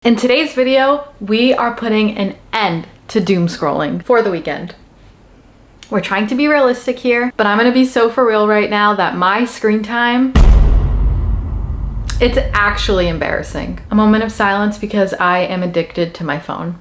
In today's video, we are putting an end to doom scrolling for the weekend. We're trying to be realistic here, but I'm gonna be so for real right now that my screen time, it's actually embarrassing. A moment of silence because I am addicted to my phone.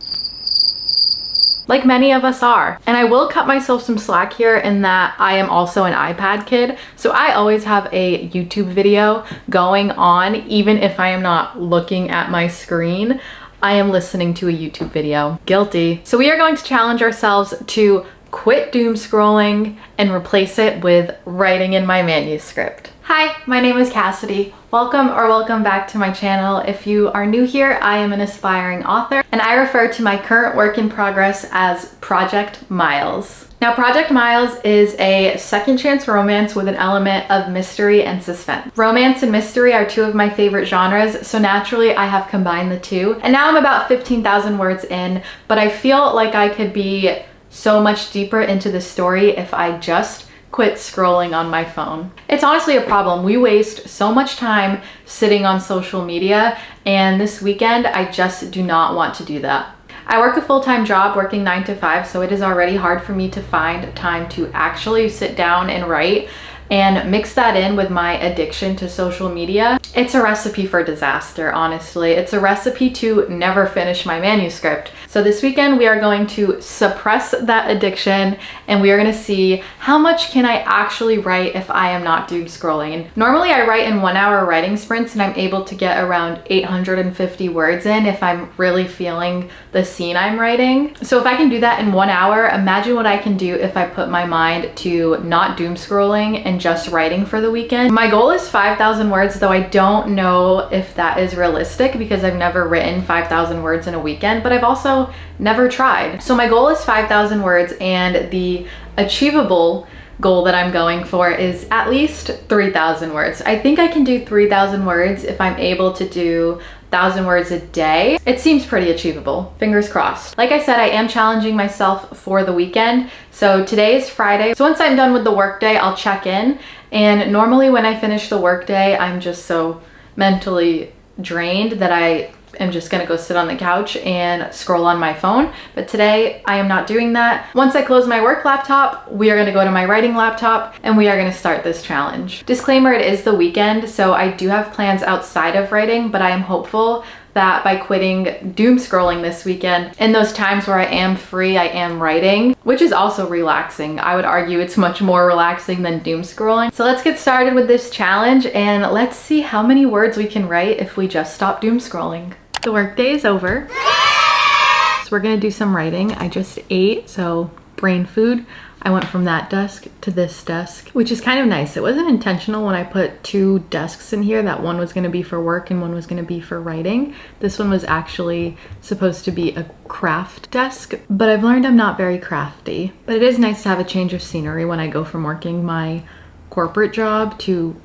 Like many of us are. And I will cut myself some slack here in that I am also an iPad kid. So I always have a YouTube video going on, even if I am not looking at my screen. I am listening to a YouTube video. Guilty. So we are going to challenge ourselves to quit doom scrolling and replace it with writing in my manuscript. Hi, my name is Cassidy. Welcome back to my channel. If you are new here, I am an aspiring author and I refer to my current work in progress as Project Miles. Now, Project Miles is a second chance romance with an element of mystery and suspense. Romance and mystery are two of my favorite genres, so naturally I have combined the two. And now I'm about 15,000 words in, but I feel like I could be so much deeper into the story if I just quit scrolling on my phone. It's honestly a problem. We waste so much time sitting on social media, and this weekend I just do not want to do that. I work a full-time job working 9 to 5, so it is already hard for me to find time to actually sit down and write, and mix that in with my addiction to social media. It's a recipe for disaster, honestly. It's a recipe to never finish my manuscript. So this weekend we are going to suppress that addiction and we are gonna see how much can I actually write if I am not doom scrolling. Normally I write in 1 hour writing sprints and I'm able to get around 850 words in if I'm really feeling the scene I'm writing. So if I can do that in 1 hour, imagine what I can do if I put my mind to not doom scrolling and just writing for the weekend. My goal is 5,000 words, though I don't know if that is realistic because I've never written 5,000 words in a weekend, but I've also never tried. So my goal is 5,000 words, and the achievable goal that I'm going for is at least 3,000 words. I think I can do 3,000 words if I'm able to do 1,000 words a day. It seems pretty achievable. Fingers crossed. Like I said, I am challenging myself for the weekend. So today is Friday. So once I'm done with the workday, I'll check in. And normally when I finish the workday, I'm just so mentally drained that I am just gonna go sit on the couch and scroll on my phone. But today I am not doing that. Once I close my work laptop, we are gonna go to my writing laptop and we are gonna start this challenge. Disclaimer, it is the weekend, so I do have plans outside of writing, but I am hopeful that by quitting doom scrolling this weekend, in those times where I am free, I am writing, which is also relaxing. I would argue it's much more relaxing than doom scrolling. So let's get started with this challenge and let's see how many words we can write if we just stop doom scrolling. The workday is over, so we're gonna do some writing. I just ate, so brain food. I went from that desk to this desk, which is kind of nice. It wasn't intentional when I put two desks in here, that one was gonna be for work and one was gonna be for writing. This one was actually supposed to be a craft desk, but I've learned I'm not very crafty. But it is nice to have a change of scenery when I go from working my corporate job to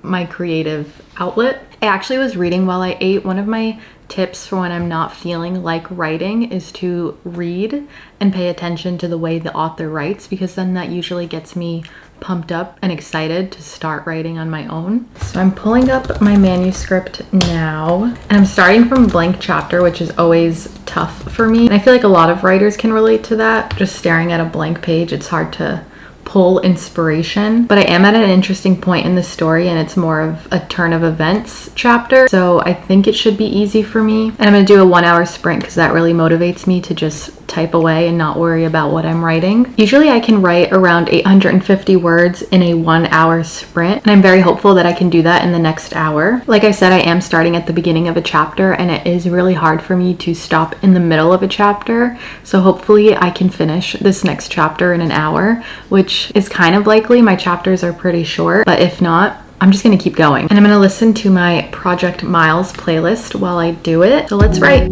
my creative outlet. I actually was reading while I ate. One of my tips for when I'm not feeling like writing is to read and pay attention to the way the author writes, because then that usually gets me pumped up and excited to start writing on my own. So I'm pulling up my manuscript now and I'm starting from a blank chapter, which is always tough for me. And I feel like a lot of writers can relate to that. Just staring at a blank page, it's hard to pull inspiration, but I am at an interesting point in the story and it's more of a turn of events chapter, so I think it should be easy for me. And I'm gonna do a 1 hour sprint because that really motivates me to just type away and not worry about what I'm writing. Usually I can write around 850 words in a 1 hour sprint, and I'm very hopeful that I can do that in the next hour. Like I said, I am starting at the beginning of a chapter and it is really hard for me to stop in the middle of a chapter, so hopefully I can finish this next chapter in an hour, which is kind of likely. My chapters are pretty short, but if not, I'm just gonna keep going. And I'm gonna listen to my Project Miles playlist while I do it. So let's write.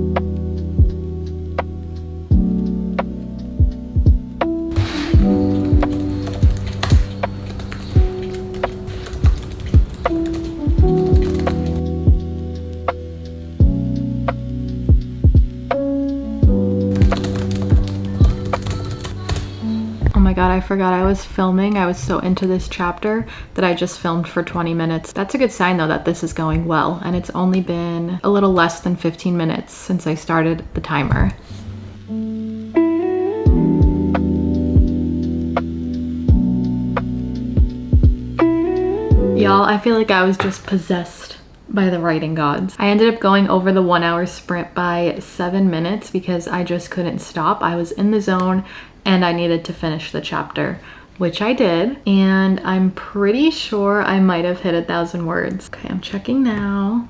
god, I forgot I was filming. I was so into this chapter that I just filmed for 20 minutes. That's a good sign though that this is going well, and it's only been a little less than 15 minutes since I started the timer. Y'all, I feel like I was just possessed by the writing gods. I ended up going over the 1 hour sprint by 7 minutes because I just couldn't stop. I was in the zone and I needed to finish the chapter, which I did. And I'm pretty sure I might have hit 1,000 words. Okay, I'm checking now.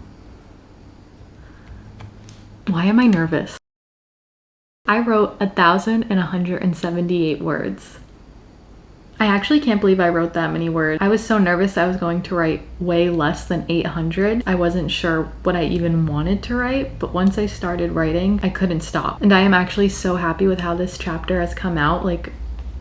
Why am I nervous? I wrote 1,178 words. I actually can't believe I wrote that many words. I was so nervous I was going to write way less than 800. I wasn't sure what I even wanted to write, but once I started writing, I couldn't stop. And I am actually so happy with how this chapter has come out. Like,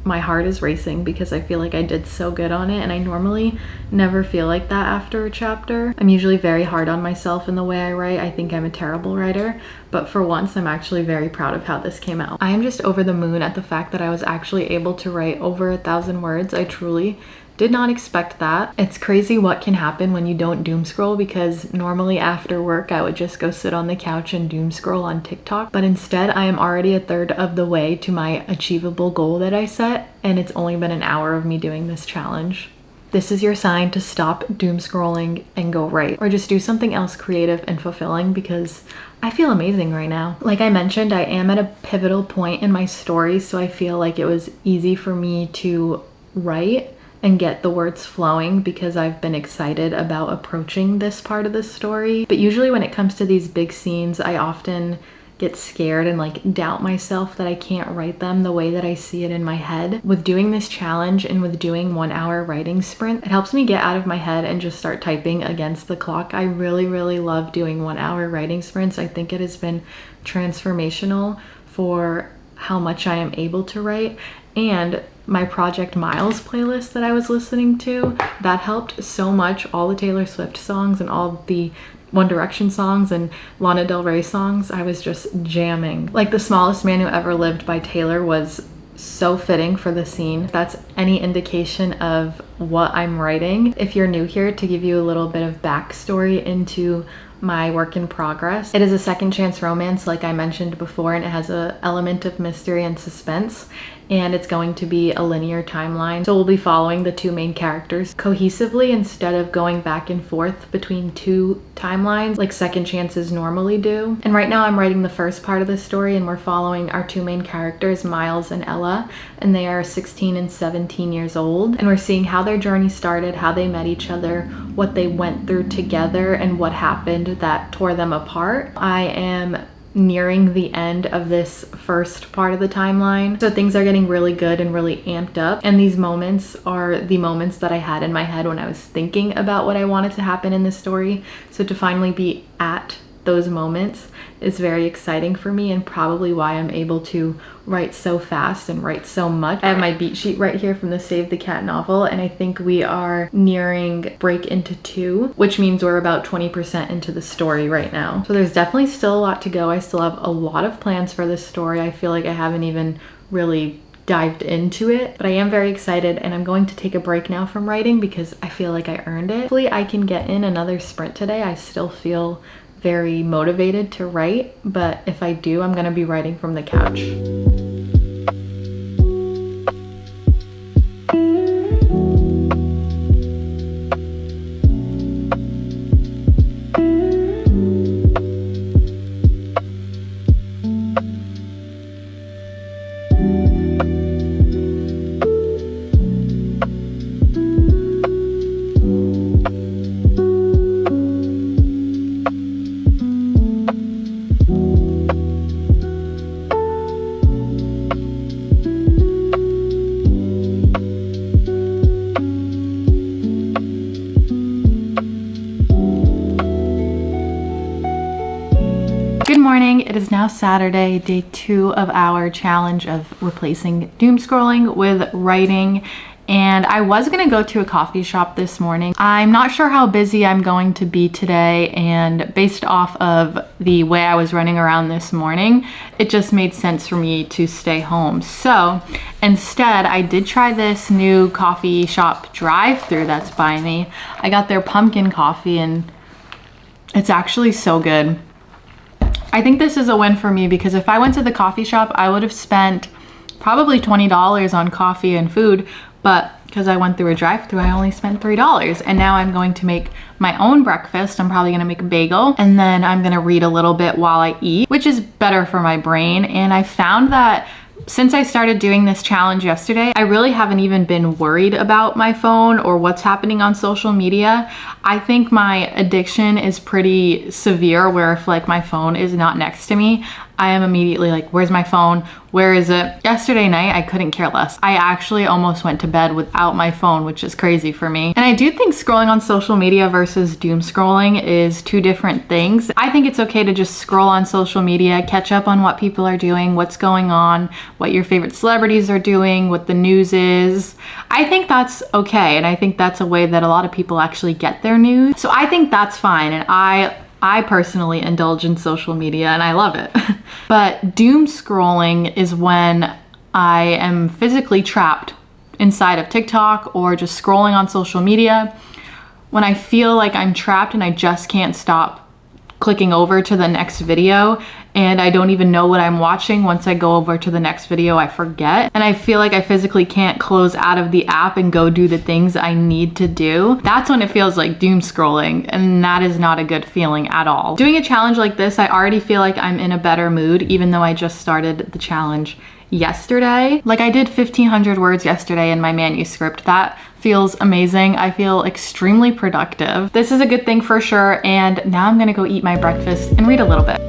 my heart is racing because I feel like I did so good on it, and I normally never feel like that after a chapter. I'm usually very hard on myself in the way I write. I think I'm a terrible writer, but for once I'm actually very proud of how this came out. I am just over the moon at the fact that I was actually able to write over 1,000 words. I truly did not expect that. It's crazy what can happen when you don't doom scroll, because normally after work I would just go sit on the couch and doom scroll on TikTok, but instead I am already a third of the way to my achievable goal that I set, and it's only been an hour of me doing this challenge. This is your sign to stop doom scrolling and go write, or just do something else creative and fulfilling, because I feel amazing right now. Like I mentioned, I am at a pivotal point in my story, so I feel like it was easy for me to write and get the words flowing because I've been excited about approaching this part of the story. But usually when it comes to these big scenes, I often get scared and like doubt myself that I can't write them the way that I see it in my head. With doing this challenge and with doing 1 hour writing sprint, it helps me get out of my head and just start typing against the clock. I really love doing 1 hour writing sprints. I think it has been transformational for how much I am able to write. And my Project Miles playlist that I was listening to, that helped so much. All the Taylor Swift songs and all the One Direction songs and Lana Del Rey songs, I was just jamming. Like The Smallest Man Who Ever Lived by Taylor was so fitting for the scene. That's any indication of what I'm writing. If you're new here, to give you a little bit of backstory into my work in progress, it is a second chance romance like I mentioned before, and it has an element of mystery and suspense, and it's going to be a linear timeline. So we'll be following the two main characters cohesively instead of going back and forth between two timelines like second chances normally do. And right now I'm writing the first part of the story, and we're following our two main characters, Miles and Ella, and they are 16 and 17 years old, and we're seeing how their journey started, how they met each other, what they went through together, and what happened that tore them apart. I am nearing the end of this first part of the timeline, so things are getting really good and really amped up, and these moments are the moments that I had in my head when I was thinking about what I wanted to happen in the story. So to finally be at those moments is very exciting for me, and probably why I'm able to write so fast and write so much. I have my beat sheet right here from the Save the Cat novel, and I think we are nearing break into 2, which means we're about 20% into the story right now. So there's definitely still a lot to go. I still have a lot of plans for this story. I feel like I haven't even really dived into it, but I am very excited, and I'm going to take a break now from writing because I feel like I earned it. Hopefully I can get in another sprint today. I still feel very motivated to write, but if I do, I'm gonna be writing from the couch. It is now Saturday, day 2 of our challenge of replacing doom scrolling with writing, and I was gonna go to a coffee shop this morning. I'm not sure how busy I'm going to be today, and based off of the way I was running around this morning, it just made sense for me to stay home. So instead, I did try this new coffee shop drive-through that's by me. I got their pumpkin coffee and it's actually so good. I think this is a win for me because if I went to the coffee shop, I would have spent probably $20 on coffee and food, but because I went through a drive-through, I only spent $3. And now I'm going to make my own breakfast. I'm probably gonna make a bagel, and then I'm gonna read a little bit while I eat, which is better for my brain. And I found that since I started doing this challenge yesterday, I really haven't even been worried about my phone or what's happening on social media. I think my addiction is pretty severe where if like my phone is not next to me, I am immediately like, where's my phone? Where is it? Yesterday night, I couldn't care less. I actually almost went to bed without my phone, which is crazy for me. And I do think scrolling on social media versus doom scrolling is two different things. I think it's okay to just scroll on social media, catch up on what people are doing, what's going on, what your favorite celebrities are doing, what the news is. I think that's okay. And I think that's a way that a lot of people actually get their news. So I think that's fine. And I personally indulge in social media and I love it. But doom scrolling is when I am physically trapped inside of TikTok or just scrolling on social media, when I feel like I'm trapped and I just can't stop clicking over to the next video and I don't even know what I'm watching. Once I go over to the next video, I forget. And I feel like I physically can't close out of the app and go do the things I need to do. That's when it feels like doom scrolling, and that is not a good feeling at all. Doing a challenge like this, I already feel like I'm in a better mood, even though I just started the challenge yesterday. Like I did 1,500 words yesterday in my manuscript. That feels amazing. I feel extremely productive. This is a good thing for sure. And now I'm gonna go eat my breakfast and read a little bit.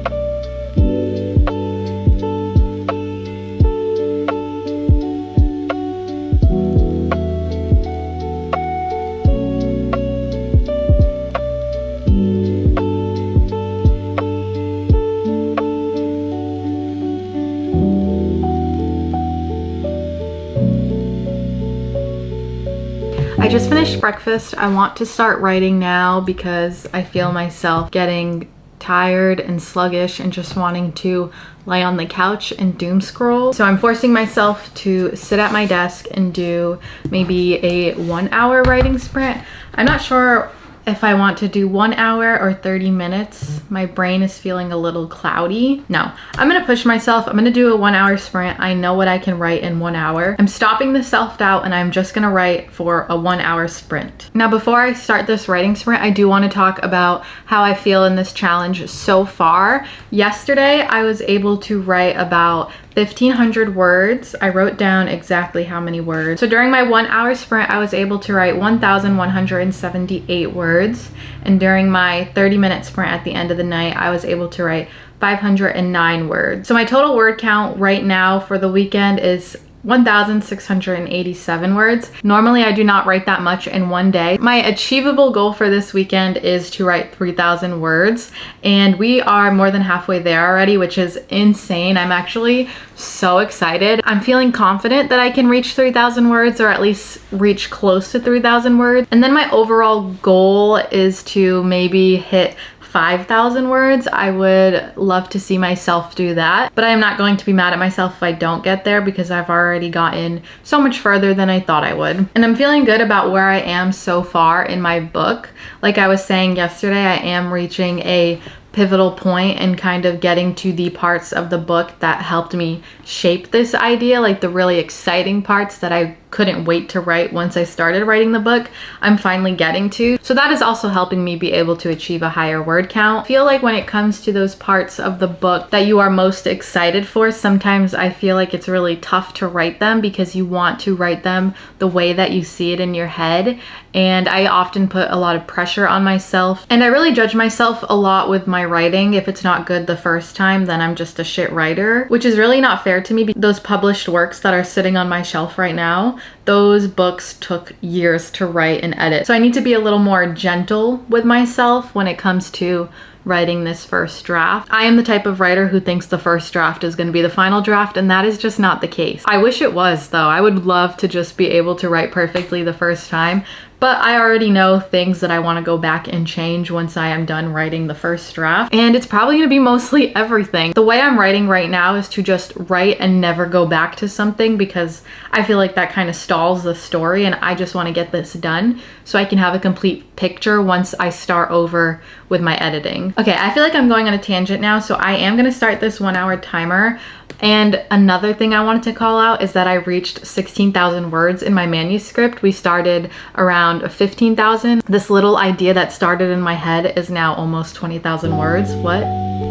I just finished breakfast. I want to start writing now because I feel myself getting tired and sluggish and just wanting to lay on the couch and doom scroll. So I'm forcing myself to sit at my desk and do maybe a 1 hour writing sprint. I'm not sure if I want to do 1 hour or 30 minutes. My brain is feeling a little cloudy. No, I'm gonna push myself. I'm gonna do a 1 hour sprint. I know what I can write in 1 hour. I'm stopping the self-doubt and I'm just gonna write for a 1 hour sprint. Now, before I start this writing sprint, I do wanna talk about how I feel in this challenge so far. Yesterday, I was able to write about 1,500 words. I wrote down exactly how many words. So during my 1 hour sprint, I was able to write 1,178 words. And during my 30-minute sprint at the end of the night, I was able to write 509 words. So my total word count right now for the weekend is 1,687 words. Normally, I do not write that much in one day. My achievable goal for this weekend is to write 3,000 words, and we are more than halfway there already, which is insane. I'm actually so excited. I'm feeling confident that I can reach 3,000 words, or at least reach close to 3,000 words. And then my overall goal is to maybe hit 5,000 words. I would love to see myself do that, but I am not going to be mad at myself if I don't get there because I've already gotten so much further than I thought I would. And I'm feeling good about where I am so far in my book. Like I was saying yesterday, I am reaching a pivotal point and kind of getting to the parts of the book that helped me shape this idea, like the really exciting parts that I couldn't wait to write once I started writing the book, I'm finally getting to. So that is also helping me be able to achieve a higher word count. I feel like when it comes to those parts of the book that you are most excited for, sometimes I feel like it's really tough to write them because you want to write them the way that you see it in your head. And I often put a lot of pressure on myself, and I really judge myself a lot with my writing. If it's not good the first time, then I'm just a shit writer, which is really not fair to me. Those published works that are sitting on my shelf right now, those books took years to write and edit. So I need to be a little more gentle with myself when it comes to writing this first draft. I am the type of writer who thinks the first draft is going to be the final draft, and that is just not the case. I wish it was, though. I would love to just be able to write perfectly the first time, but I already know things that I want to go back and change once I am done writing the first draft. And it's probably going to be mostly everything. The way I'm writing right now is to just write and never go back to something, because I feel like that kind of stalls the story, and I just want to get this done so I can have a complete picture once I start over with my editing. Okay, I feel like I'm going on a tangent now, so I am going to start this 1 hour timer. And another thing I wanted to call out is that I reached 16,000 words in my manuscript. We started around 15,000. This little idea that started in my head is now almost 20,000 words. What?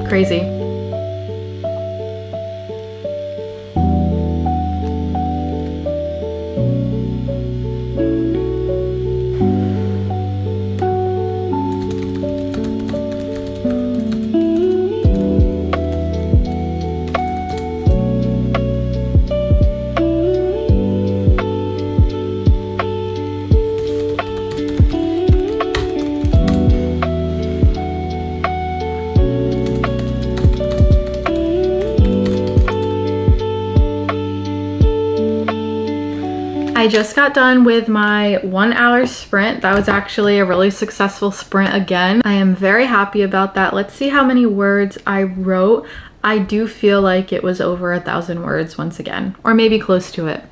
Crazy. I just got done with my 1 hour sprint. That was actually a really successful sprint again. I am very happy about that. Let's see how many words I wrote. I do feel like it was over 1,000 words once again, or maybe close to it.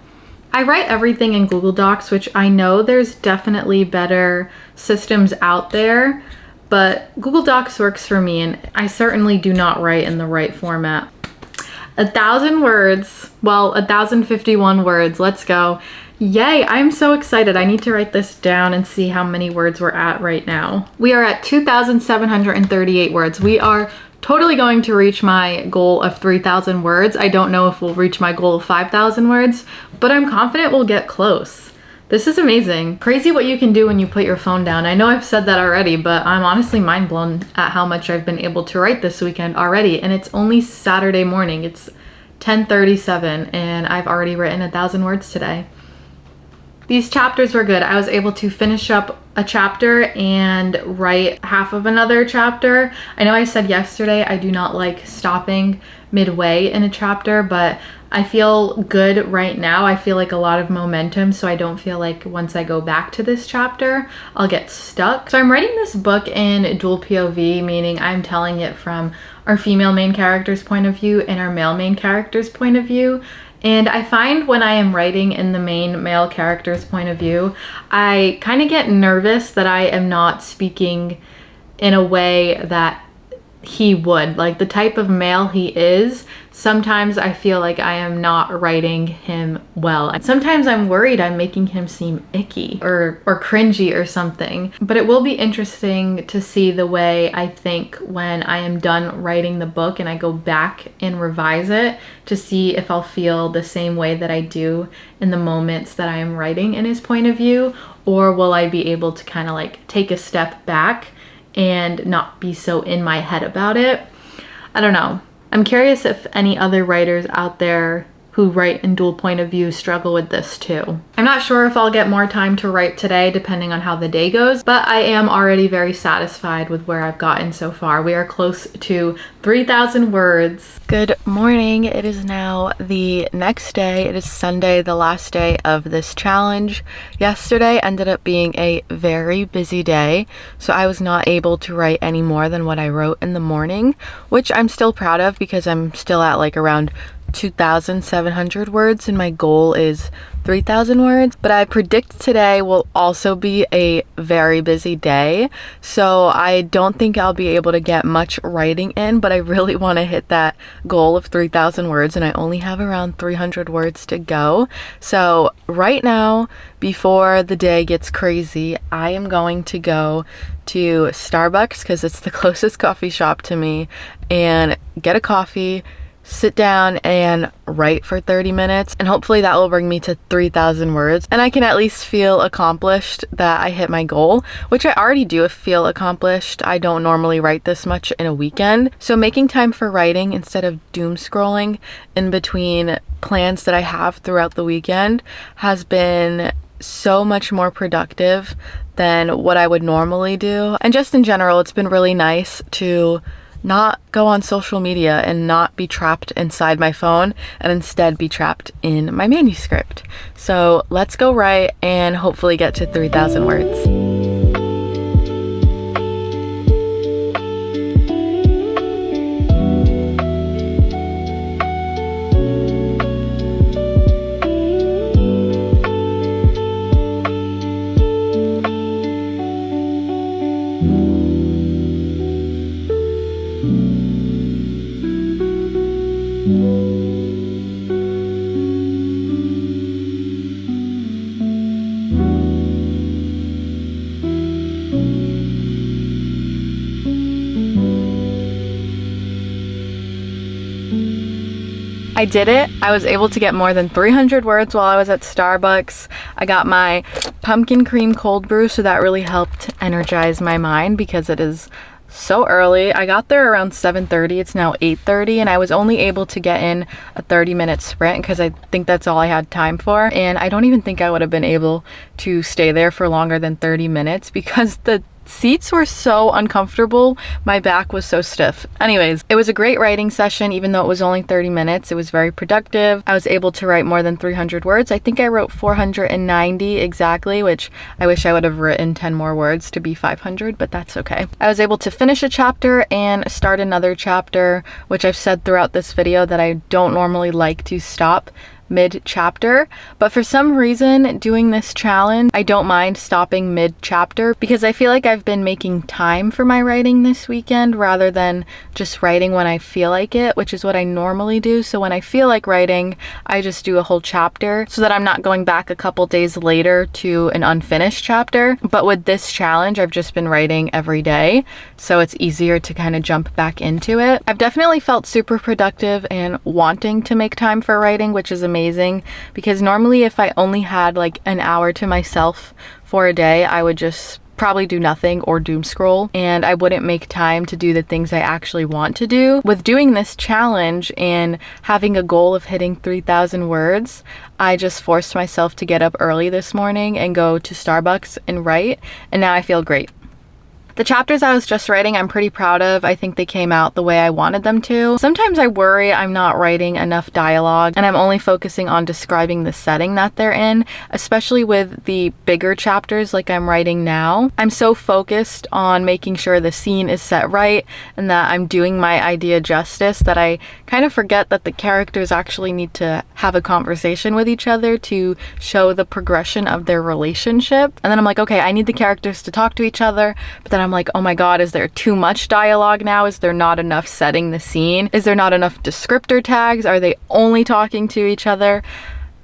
I write everything in Google Docs, which I know there's definitely better systems out there, but Google Docs works for me, and I certainly do not write in the right format. 1,000 words, well, 1,051 words, let's go. Yay, I'm so excited. I need to write this down and see how many words we're at right now. We are at 2,738 words. We are totally going to reach my goal of 3,000 words. I don't know if we'll reach my goal of 5,000 words, but I'm confident we'll get close. This is amazing. Crazy what you can do when you put your phone down. I know I've said that already, but I'm honestly mind blown at how much I've been able to write this weekend already. And it's only Saturday morning. It's 10:37 and I've already written 1,000 words today. These chapters were good. I was able to finish up a chapter and write half of another chapter. I know I said yesterday I do not like stopping midway in a chapter, but I feel good right now. I feel like a lot of momentum, so I don't feel like once I go back to this chapter, I'll get stuck. So I'm writing this book in dual POV, meaning I'm telling it from our female main character's point of view and our male main character's point of view. And I find when I am writing in the main male character's point of view, I kind of get nervous that I am not speaking in a way that he would. Like the type of male he is, sometimes I feel like I am not writing him well. And sometimes I'm worried I'm making him seem icky or cringy or something. But it will be interesting to see the way I think when I am done writing the book and I go back and revise it to see if I'll feel the same way that I do in the moments that I am writing in his point of view, or will I be able to kind of like take a step back and not be so in my head about it. I don't know. I'm curious if any other writers out there who write in dual point of view struggle with this too. I'm not sure if I'll get more time to write today depending on how the day goes, but I am already very satisfied with where I've gotten so far. We are close to 3,000 words. Good morning. It is now the next day. It is Sunday, the last day of this challenge. Yesterday ended up being a very busy day, so I was not able to write any more than what I wrote in the morning, which I'm still proud of because I'm still at like around 2,700 words and my goal is 3,000 words. But I predict today will also be a very busy day, so I don't think I'll be able to get much writing in, but I really want to hit that goal of 3,000 words and I only have around 300 words to go. So right now, before the day gets crazy, I am going to go to Starbucks because it's the closest coffee shop to me and get a coffee, sit down and write for 30 minutes, and hopefully that will bring me to 3,000 words and I can at least feel accomplished that I hit my goal, which I already do feel accomplished. I don't normally write this much in a weekend, so making time for writing instead of doom scrolling in between plans that I have throughout the weekend has been so much more productive than what I would normally do. And just in general, it's been really nice to not go on social media and not be trapped inside my phone and instead be trapped in my manuscript. So let's go write and hopefully get to 3,000 words. I did it. I was able to get more than 300 words while I was at Starbucks. I got my pumpkin cream cold brew, so that really helped energize my mind because it is so early. I got there around 7:30. It's now 8:30, and I was only able to get in a 30-minute sprint because I think that's all I had time for. And I don't even think I would have been able to stay there for longer than 30 minutes because the seats were so uncomfortable. My back was so stiff. Anyways, it was a great writing session. Even though it was only 30 minutes, it was very productive. I was able to write more than 300 words. I think I wrote 490 exactly, which I wish I would have written 10 more words to be 500, but that's okay. I was able to finish a chapter and start another chapter, which I've said throughout this video that I don't normally like to stop mid-chapter, but for some reason doing this challenge I don't mind stopping mid-chapter because I feel like I've been making time for my writing this weekend rather than just writing when I feel like it, which is what I normally do. So when I feel like writing, I just do a whole chapter so that I'm not going back a couple days later to an unfinished chapter. But with this challenge, I've just been writing every day, so it's easier to kind of jump back into it. I've definitely felt super productive and wanting to make time for writing, which is amazing because normally if I only had like an hour to myself for a day, I would just probably do nothing or doom scroll, and I wouldn't make time to do the things I actually want to do. With doing this challenge and having a goal of hitting 3,000 words, I just forced myself to get up early this morning and go to Starbucks and write, and now I feel great. The chapters I was just writing, I'm pretty proud of. I think they came out the way I wanted them to. Sometimes I worry I'm not writing enough dialogue and I'm only focusing on describing the setting that they're in, especially with the bigger chapters like I'm writing now. I'm so focused on making sure the scene is set right and that I'm doing my idea justice that I kind of forget that the characters actually need to have a conversation with each other to show the progression of their relationship. And then I'm like, okay, I need the characters to talk to each other, but then I'm like, oh my god, is there too much dialogue now? Is there not enough setting the scene? Is there not enough descriptor tags? Are they only talking to each other?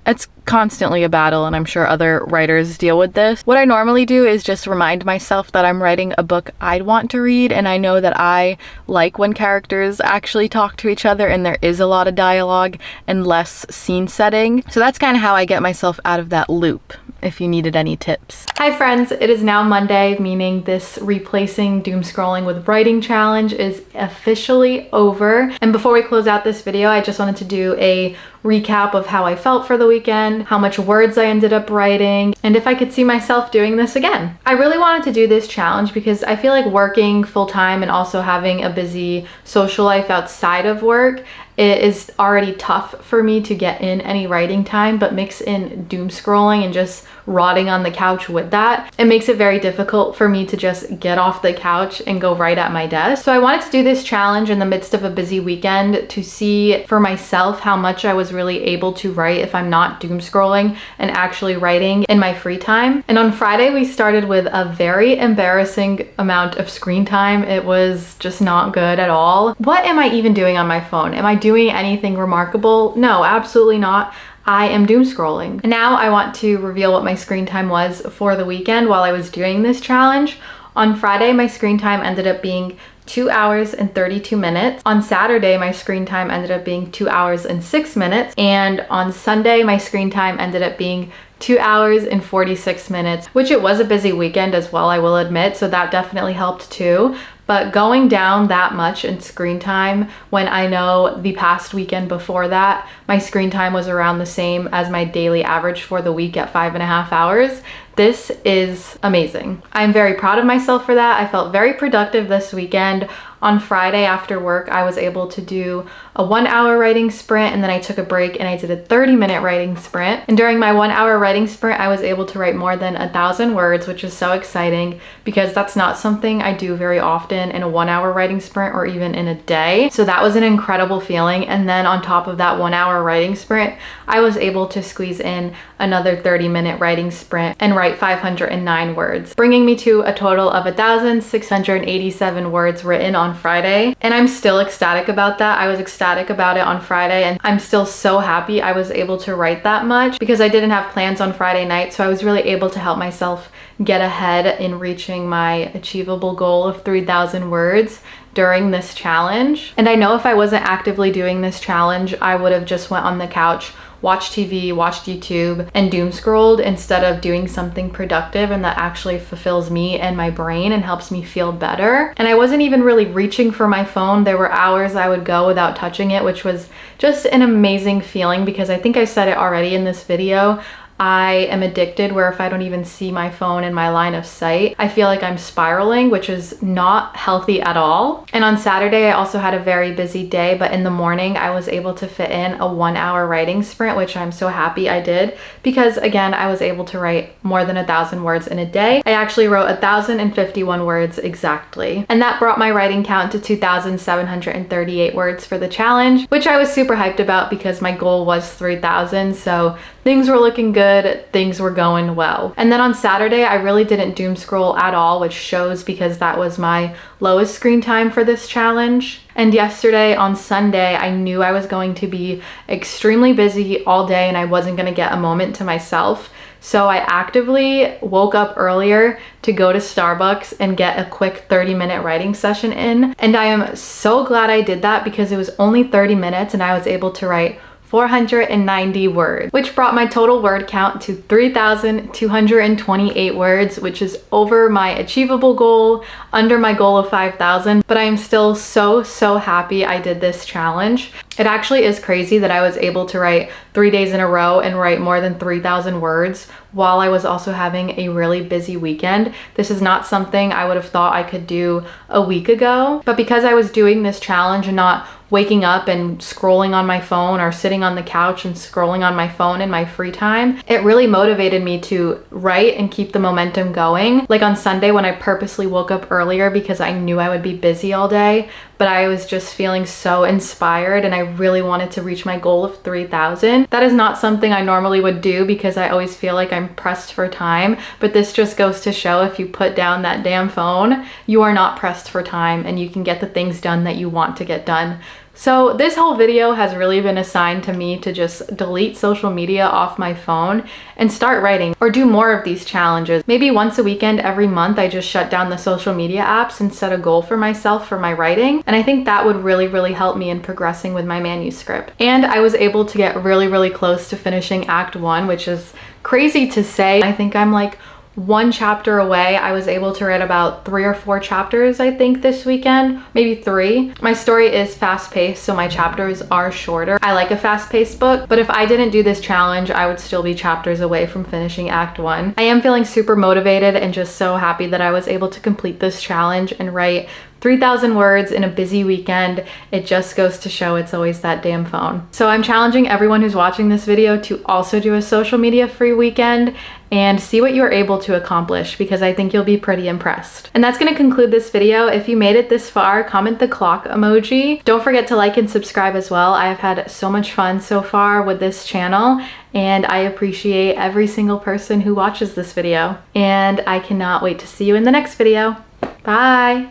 It's constantly a battle, and I'm sure other writers deal with this. What I normally do is just remind myself that I'm writing a book I'd want to read, and I know that I like when characters actually talk to each other and there is a lot of dialogue and less scene setting. So that's kind of how I get myself out of that loop, if you needed any tips. Hi friends, it is now Monday, meaning this replacing doom scrolling with writing challenge is officially over. And before we close out this video, I just wanted to do a recap of how I felt for the weekend, how much words I ended up writing, and if I could see myself doing this again. I really wanted to do this challenge because I feel like working full-time and also having a busy social life outside of work, it is already tough for me to get in any writing time, but mix in doom scrolling and just rotting on the couch with that, it makes it very difficult for me to just get off the couch and go right at my desk. So I wanted to do this challenge in the midst of a busy weekend to see for myself how much I was really able to write if I'm not doom scrolling and actually writing in my free time. And on Friday, we started with a very embarrassing amount of screen time. It was just not good at all. What am I even doing on my phone? Am I doing anything remarkable? No, absolutely not. I am doom scrolling. Now I want to reveal what my screen time was for the weekend while I was doing this challenge. On Friday, my screen time ended up being 2 hours and 32 minutes. On Saturday, my screen time ended up being 2 hours and 6 minutes. And on Sunday, my screen time ended up being 2 hours and 46 minutes, which it was a busy weekend as well, I will admit, so that definitely helped too. But going down that much in screen time when I know the past weekend before that, my screen time was around the same as my daily average for the week at 5.5 hours, This is amazing. I'm very proud of myself for that. I felt very productive this weekend. On Friday after work, I was able to do a 1-hour writing sprint, and then I took a break and I did a 30-minute writing sprint. And during my 1-hour writing sprint, I was able to write more than 1,000 words, which is so exciting because that's not something I do very often in a 1-hour writing sprint or even in a day. So that was an incredible feeling. And then on top of that 1-hour writing sprint, I was able to squeeze in another 30-minute writing sprint and write 509 words, bringing me to a total of 1,687 words written on Friday. And I'm still ecstatic about that. I was ecstatic about it on Friday, and I'm still so happy I was able to write that much because I didn't have plans on Friday night. So I was really able to help myself get ahead in reaching my achievable goal of 3,000 words during this challenge. And I know if I wasn't actively doing this challenge, I would have just went on the couch, watched TV, watched YouTube, and doom scrolled instead of doing something productive and that actually fulfills me and my brain and helps me feel better. And I wasn't even really reaching for my phone. There were hours I would go without touching it, which was just an amazing feeling because I think I said it already in this video. I am addicted where if I don't even see my phone in my line of sight, I feel like I'm spiraling, which is not healthy at all. And on Saturday, I also had a very busy day, but in the morning, I was able to fit in a 1-hour writing sprint, which I'm so happy I did because again, I was able to write more than 1,000 words in a day. I actually wrote 1,051 words exactly. And that brought my writing count to 2,738 words for the challenge, which I was super hyped about because my goal was 3,000. So things were looking good. Things were going well. And then on Saturday, I really didn't doom scroll at all, which shows because that was my lowest screen time for this challenge. And yesterday on Sunday, I knew I was going to be extremely busy all day and I wasn't going to get a moment to myself. So I actively woke up earlier to go to Starbucks and get a quick 30-minute writing session in. And I am so glad I did that because it was only 30 minutes and I was able to write 490 words, which brought my total word count to 3,228 words, which is over my achievable goal, under my goal of 5,000, but I am still so happy I did this challenge. It actually is crazy that I was able to write 3 days in a row and write more than 3,000 words while I was also having a really busy weekend. This is not something I would have thought I could do a week ago, but because I was doing this challenge and not waking up and scrolling on my phone or sitting on the couch and scrolling on my phone in my free time, it really motivated me to write and keep the momentum going. Like on Sunday when I purposely woke up earlier because I knew I would be busy all day, but I was just feeling so inspired and I really wanted to reach my goal of 3,000. That is not something I normally would do because I always feel like I'm pressed for time, but this just goes to show if you put down that damn phone, you are not pressed for time and you can get the things done that you want to get done. So this whole video has really been assigned to me to just delete social media off my phone and start writing or do more of these challenges. Maybe once a weekend every month I just shut down the social media apps and set a goal for myself for my writing. And I think that would really help me in progressing with my manuscript. And I was able to get really close to finishing Act 1, which is crazy to say. I think I'm like 1 chapter away. I was able to write about 3 or 4 chapters, I think, this weekend, maybe 3. My story is fast-paced, so my chapters are shorter. I like a fast-paced book, but if I didn't do this challenge, I would still be chapters away from finishing Act 1. I am feeling super motivated and just so happy that I was able to complete this challenge and write 3,000 words in a busy weekend. It just goes to show it's always that damn phone. So I'm challenging everyone who's watching this video to also do a social media free weekend and see what you're able to accomplish because I think you'll be pretty impressed. And that's gonna conclude this video. If you made it this far, comment the clock emoji. Don't forget to like and subscribe as well. I have had so much fun so far with this channel and I appreciate every single person who watches this video. And I cannot wait to see you in the next video. Bye.